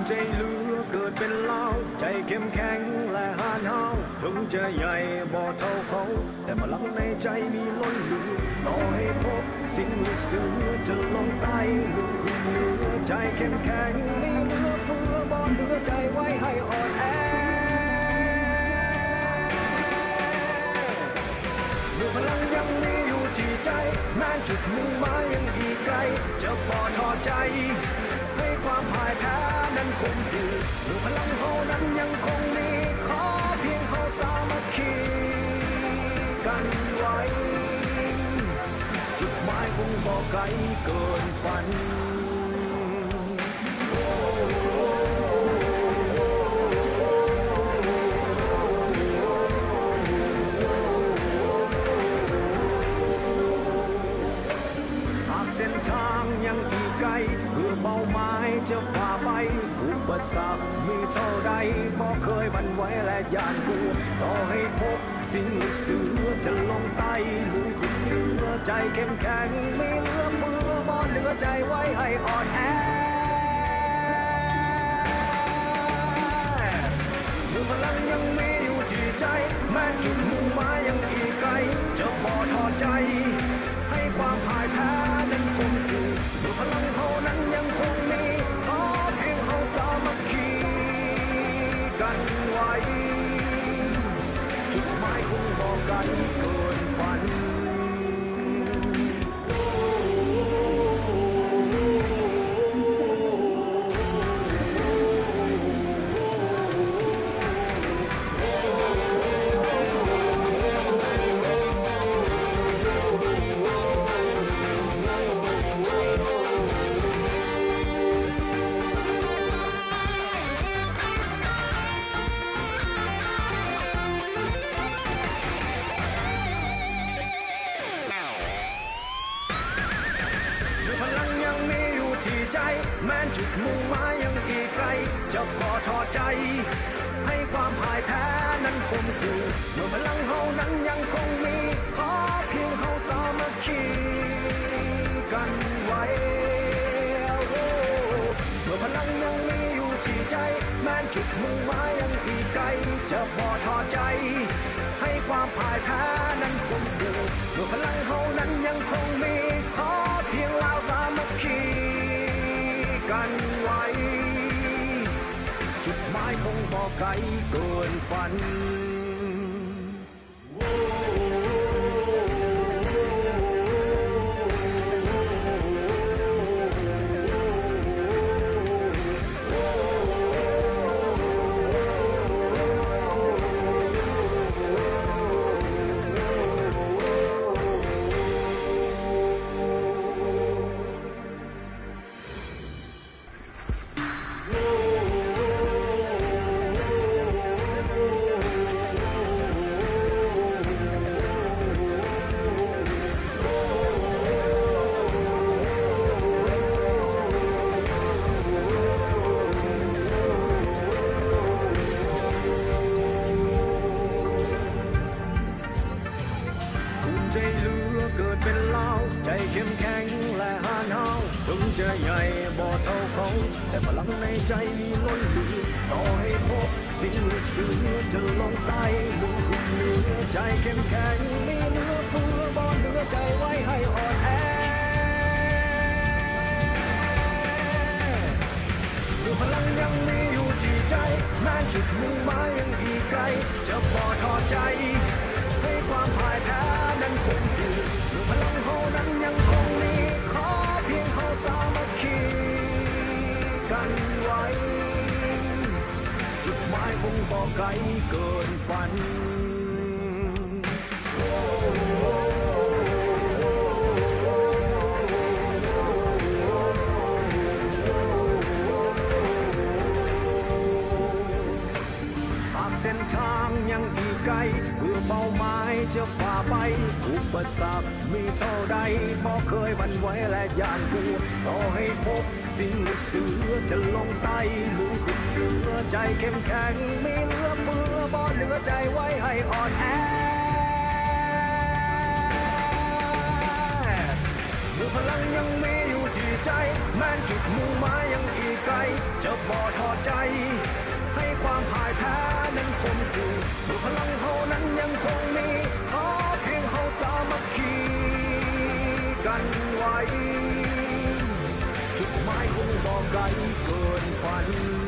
ใจเหลือเกิดเป็นเล่าใจเข้มแข็งและหานห้าวถึงจะใหญ่บ่เท่าเขาแต่พลังในใจมีล้นเหลือต่อให้พบสิ่งลึกซึ้งจะลงใต้ลุกขึ้นเหนือใจเข้มแข็งมีเหลือเฟือบ่เหลือใจไว้ให้อ่อนแอเมื่อพลังยังมีอยู่ที่ใจแม้จุดมุ่งหมายยังอีกไกลจะบ่ท้อใจให้ความพ่ายแพ้นั้นคงอยู่เมื่อพลังเขานั้นยังคงมีขอเพียงเขาสามัคคีกันไว้จุดหมายคงบ่ไกลเกินฝันเส้นทางยังอีกไกลเพื่อเป้าหมายจะฝ่าไปอุปสรรคมีเท่าใดบ่เคยบั่นไหวและยานกลัวต่อให้พบสิ่งลึกซึ้งจะลงใต้ลุยขึ้นเหนือใจเข้มแข็งไม่เหลือเฟือบ่เหลือใจไว้ให้อ่อนแอเมื่อพลังยังมีอยู่ที่ใจแม้จุดมุ่งหมายยังอีกไกลจะบ่ท้อใจให้ความพ่ายแพ้นั้นคงอยู่เมื่อพลังเขานั้นยังคงมีขอเพียงเขาสามัคคีกันไว้จุดหมายคงบ่ไกลเกินฝันแม้จุดมุ่งหมายยังอีกไกลจะบ่ท้อใจให้ความพ่ายแพ้นั้นคงอยู่เมื่อพลังเฮานั้นยังคงมีขอเพียงเฮาสามัคคีกันไว้เมื่อพลังยังมีอยู่ที่ใจแม้จุดมุ่งหมายยังอีกไกลจะบ่ท้อใจให้ความพ่ายแพ้นั้นคงอยู่เมื่อพลังเฮานั้นยังคงมีขอเพียงเราสามัคคีกันไว้จุดหมายคงบ่ไกลเกินฝันใจเหลือเกิดเป็นเล่าใจเข้มแข็งและหานห้าวถึงจะใหญ่บ่เท่าเขาแต่พลังในใจมีล้นเหลือต่อให้พบสิ่งลึกซึ้งจะลงใต้ลุกขึ้นเหนือใจเข้มแข็งมีเหลือเฟือบ่เหลือใจไว้ให้อ่อนแอเมื่อพลังยังมีอยู่ที่ใจแม้จุดมุ่งหมายยังอีกไกลจะบ่ท้อใจให้ความพ่ายแพ้นั้นคงอยู่เมื่อพลังเขานั้นยังคงมีขอเพียงเขาสามัคคีกันไว้จุดหมายคงบ่ไกลเกินฝันเส้นทางยังอีกไกลเพื่อเป้าหมายจะฝ่าไปอุปสรรคมีเท่าใดบ่เคยบั่นไหวและยานกลัวต่อให้พบสิ่งลึกซึ้งจะลงใต้ลุยขึ้นเหนือใจเข้มแข็งไม่เหลือเฟือบ่เหลือใจไว้ให้อ่อนแอ พลังยังมีอยู่ที่ใจแม้จุดมุ่งหมายยังอีกไกลจะ บ่ท้อใจ ให้ความพ่ายแพ้นั้นคงอยู่ด้วยพลังเฮานั้นยังคงมีขอเพียงเฮาสามัคคีกันไว้ จุดหมายคงบ่ไกลเกินฝัน